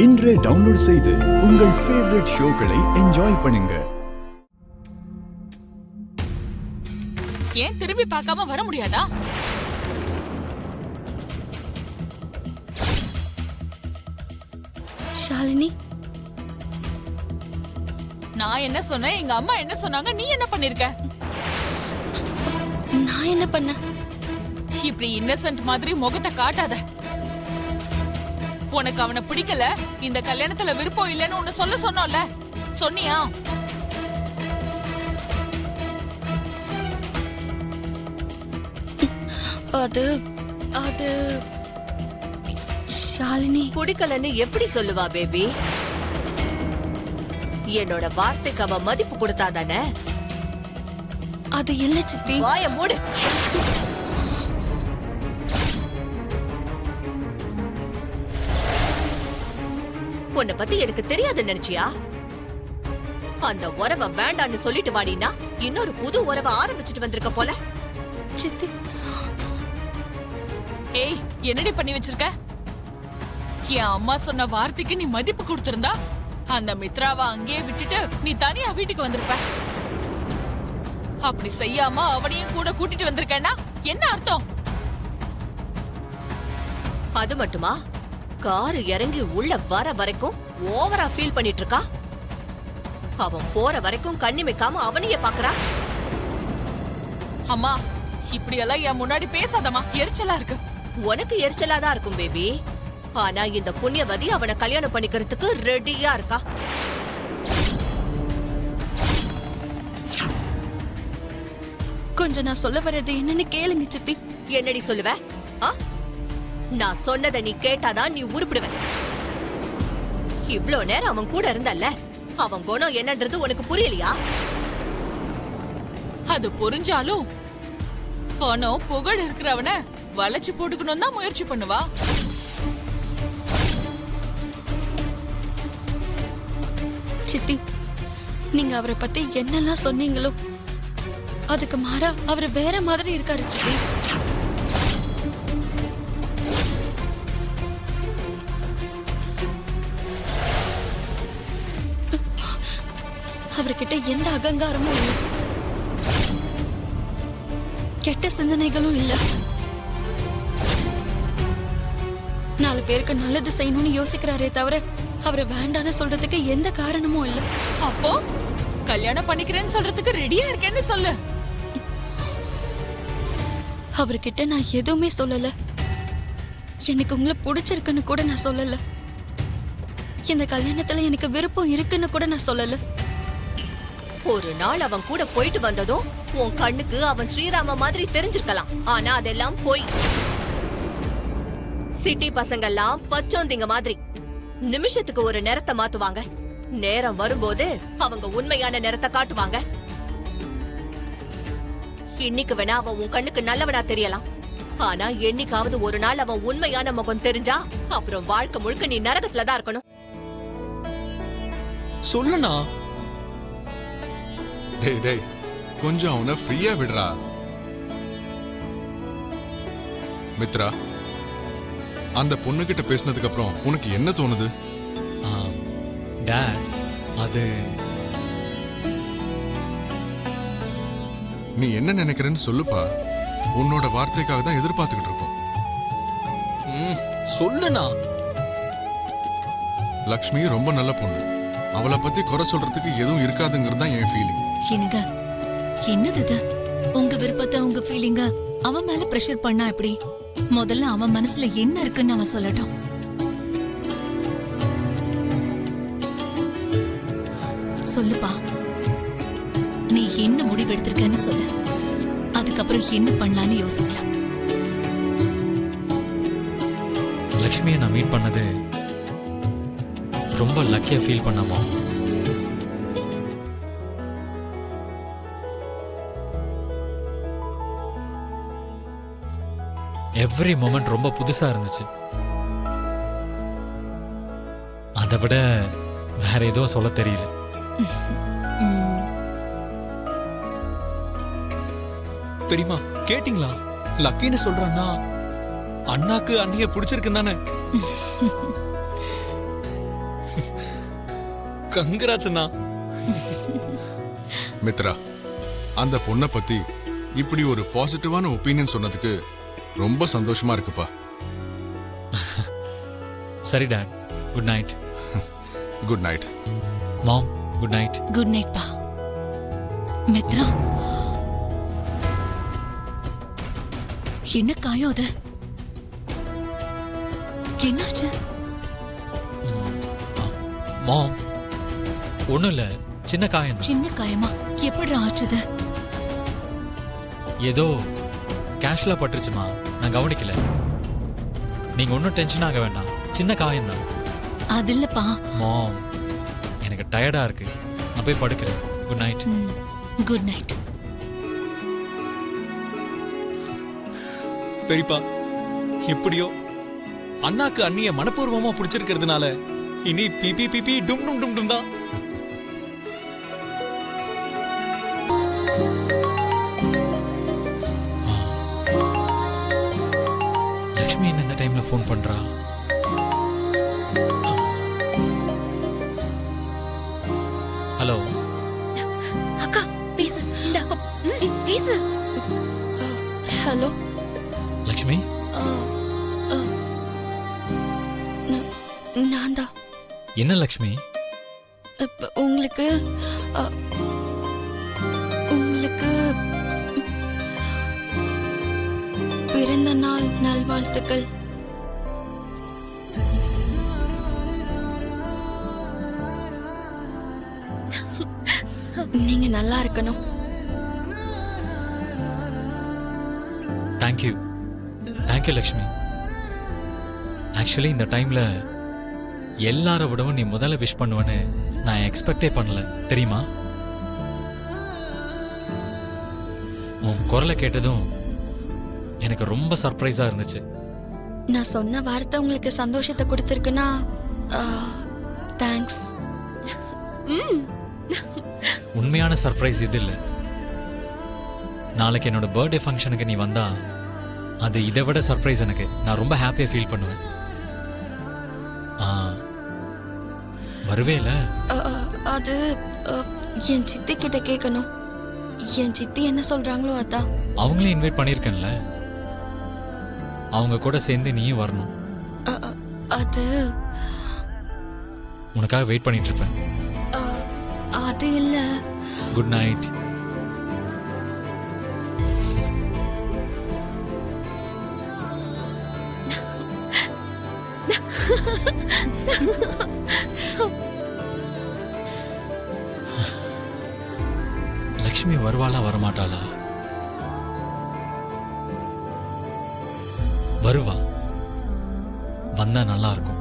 இன்றே டவுன்லோட் செய்து உங்கள் ஃபேவரட் ஷோக்களை என்ஜாய் பண்ணுங்க. ஏன் திரும்பி பார்க்காம வர முடியாதா? ஷாலினி, நான் என்ன சொன்னேன், எங்க அம்மா என்ன சொன்னாங்க, நீ என்ன பண்ணிருக்க? நான் என்ன பண்ண? இப்படி இன்னசென்ட் மாதிரி முகத்தை காட்டாத. உனக்கு அவனை பிடிக்கல, இந்த கல்யாணத்துல விருப்பம் இல்லைன்னு உன்னை சொல்ல சொன்னோம்ல, சொன்னியா? அது அது ஷாலினி, பிடிக்கலன்னு எப்படி சொல்லுவா பேபி? என்னோட வார்த்தைக்கு அவ மதிப்பு கொடுத்தாதானே? அது இல்ல சித்தி. வாய மூடு. உன்னை பத்தி எனக்கு தெரியாது நினைச்சியா? அந்த உறவை வேண்டான்னு சொல்லிட்டு வாடினா இன்னொரு புது உறவை ஆரம்பிச்சுட்டு வந்திருக்க போல. சித்தி, ஏய், என்னடி பண்ணி வச்சிருக்க? என் அம்மா சொன்ன வார்த்தைக்கு நீ மதிப்பு கொடுத்திருந்தா அந்த மித்ராவை அங்கேயே விட்டுட்டு நீ தனியா வீட்டுக்கு வந்திருப்ப. அப்படி செய்யாம அவனையும் கூட கூட்டிட்டு வந்திருக்கேன்னா என்ன அர்த்தம்? அது மட்டுமா, காரு இறங்கி உள்ள வர வரைக்கும் ஓவரா ஃபீல் பண்ணிட்டு இருக்கா. அவன் போற வரைக்கும் கண்ணிமைக்காம அவனையே பாக்குறா. அம்மா, இப்படி எல்லாம் என் முன்னாடி பேசாதம்மா, எரிச்சலா இருக்கு. உனக்கு எரிச்சலாதான் இருக்கும் பேபி. ஆனா இந்த புண்ணியவதி அவனை கல்யாணம் பண்ணிக்கிறதுக்கு ரெடியா இருக்கா. கொஞ்சம் நான் சொல்ல வர்றது என்னன்னு கேளுங்க சித்தி. என்னடி சொல்லுவ? நான் சொன்னதை நீ கேட்டாதான் நீ உருப்பிடுவ. இவ்ளோ நேரம் அவன் கூட இருந்தல்ல, அவன் குணம் என்னன்றது உனக்கு புரியலையா? அது புரிஞ்சாலும் பணம் புகழ் இருக்கிறவன வளைச்சு போட்டுக்கணும் தான் முயற்சி பண்ணுவா. சித்தி, நீங்க அவரை பத்தி என்னெல்லாம் சொன்னீங்களோ அதுக்கு மாறா அவர் வேற மாதிரி இருக்காரு சித்தி. அவர்கிட்ட எந்த அகங்காரமும் இல்லை, கெட்ட சிந்தனைகளும் இல்ல. 4 பேருக்கு நல்லது செய்யணும்னு யோசிக்கிறாரே தவிர அவரை வேண்டான்னு சொல்றதுக்கு எந்த காரணமும் இல்ல. அப்போ கல்யாணம் பண்ணிக்கிறேன்னு சொல்றதுக்கு ரெடியா இருக்கேன்னு சொல்லு. அவர்கிட்ட நான் எதுவுமே சொல்லல. எனக்கு உங்களை பிடிச்சிருக்குன்னு கூட நான் சொல்லல. இந்த கல்யாணத்துல எனக்கு விருப்பம் இருக்குன்னு கூட நான் சொல்லல. ஒரு நாள் அவன் கூட போயிட்டு வந்ததும் உன் கண்ணுக்கு அவன் ஸ்ரீராம மாதிரி தெரிஞ்சிருக்கலாம். ஆனா அதெல்லாம் போய். சிட்டி பசங்கெல்லாம் பச்சோந்திங்க மாதிரி நிமிஷத்துக்கு ஒரு நிறத்தை மாத்துவாங்க. நேரம் வரும்போது அவங்க உண்மையான நிறத்தை காட்டுவாங்க. இன்னைக்கு வேணா அவன் உன் கண்ணுக்கு நல்லவனா தெரியலாம். ஆனா என்னைக்காவது ஒரு நாள் அவன் உண்மையான முகம் தெரிஞ்சா அப்புறம் வாழ்க்கை முழுக்க நீ நரகத்துலதான் இருக்கணும். சொல்லுண்ணா. டேய் டேய், கொஞ்சம் அவனை ஃப்ரீயா விடுறா. மித்ரா, அந்த பொண்ணுகிட்ட பேசினதுக்கு அப்புறம் உனக்கு என்ன தோணுது? டாட், அது நீ என்ன நினைக்கிறேன்னு சொல்லுப்பா. உன்னோட வார்த்தைக்காக தான் எதிர்பார்த்துக்கிட்டு இருக்கோம். சொல்லுண்ணா. லக்ஷ்மி ரொம்ப நல்ல பொண்ணு. அவளை பத்தி குறை சொல்றதுக்கு எதுவும் இருக்காதுங்கிறது தான் என் ஃபீலிங். என்னங்க, என்னது இது? உங்க விருப்பத்தை, உங்க ஃபீலிங்க அவன் மேல பிரஷர் பண்ணா எப்படி? முதல்ல அவன் மனசுல என்ன இருக்குன்னு அவன் சொல்லட்டும். சொல்லுப்பா, நீ என்ன முடிவு எடுத்திருக்கன்னு சொல்லு. அதுக்கப்புறம் என்ன பண்ணலான்னு யோசிக்கலாம். லக்ஷ்மியை நான் மீட் பண்ணது ரொம்ப லக்கியா ஃபீல் பண்ணாமா? எவ்ரி மொமெண்ட் ரொம்ப புதுசா இருந்துச்சு. அதை விட வேற எதுவும் சொல்ல தெரியல. பெரியமா கேட்டிங்களா? லக்கின்னு சொல்றான்னா அண்ணாக்கு அண்ணிய பிடிச்சிருக்கு தானே? கங்கராஜ் அண்ணா. மித்ரா, அந்த பொண்ணை பத்தி இப்படி ஒரு பாசிட்டிவான ஒப்பீனியன் சொன்னதுக்கு ரொம்ப சந்தோஷமா இருக்குப்பா. சரி dad, good night. Good night. Mom, good night. Good night பா. மித்ரா, என்ன காயம் அது? என்னாச்சு? மாம், ஒண்ணும் இல்ல, சின்ன காயம் தான். சின்ன காயமா? எப்படி ஆச்சுது? ஏதோ கேஷ்ல பட்டுருச்சுமா, நான் கவனிக்கல. நீங்க ஒன்றும் டென்ஷன் ஆக வேண்டாம், சின்ன காயம் தான். அது இல்லப்பா. மாம், எனக்கு டயர்டா இருக்கு, நான் போய் படுக்கிறேன். Good night. Good night. பெரியப்பா, எப்படியோ அண்ணாக்கு அண்ணிய மனப்பூர்வமா பிடிச்சிருக்கிறதுனால இனி பிபி பிபி டும் டும் டும் டும் தான். லக்ஷ்மி என்ன இந்த டைம்ல ஃபோன் பண்றா? ஹலோ. அக்கா பேசு. இந்தா, பேசு. ஹலோ. லக்ஷ்மி, நான் தான். என்ன லக்ஷ்மி? உங்களுக்கு உங்களுக்கு பிறந்த நாள் நல்வாழ்த்துக்கள். நீங்க நல்லா இருக்கணும். Thank you, thank you Lakshmi. ஆக்சுவலி இந்த டைம்ல எல்லார விடவும் நீ முதல்ல விஷ் பண்ணுவேன்னு நான் எக்ஸ்பெக்டே பண்ணல, தெரியுமா? உன் குரலை கேட்டதும் எனக்கு ரொம்ப சர்ப்ரைஸா இருந்துச்சு. நான் சொன்ன வார்த்தை உங்களுக்கு சந்தோஷத்தை கொடுத்துருக்குன்னா தேங்க்ஸ். உண்மையான சர்ப்ரைஸ் இது இல்லை. நாளைக்கு என்னோட பர்த்டே ஃபங்க்ஷனுக்கு நீ வந்தா அது இதை விட சர்ப்ரைஸ். எனக்கு நான் ரொம்ப ஹாப்பியா ஃபீல் பண்ணுவேன். வருவேல? அது என் சித்தி கிட்ட கேட்கணும். என் சித்தி என்ன சொல்றாங்களோ அதான். அவங்களையும் இன்வைட் பண்ணியிருக்கேன்ல, அவங்க கூட சேர்ந்து நீயும் வரணும். அது உனக்காக வெயிட் பண்ணிட்டு இருப்பேன். அது இல்ல. Good night. லக்ஷ்மி வருவாளா வரமாட்டாளா? வருவா, வந்தா நல்லா இருக்கும்.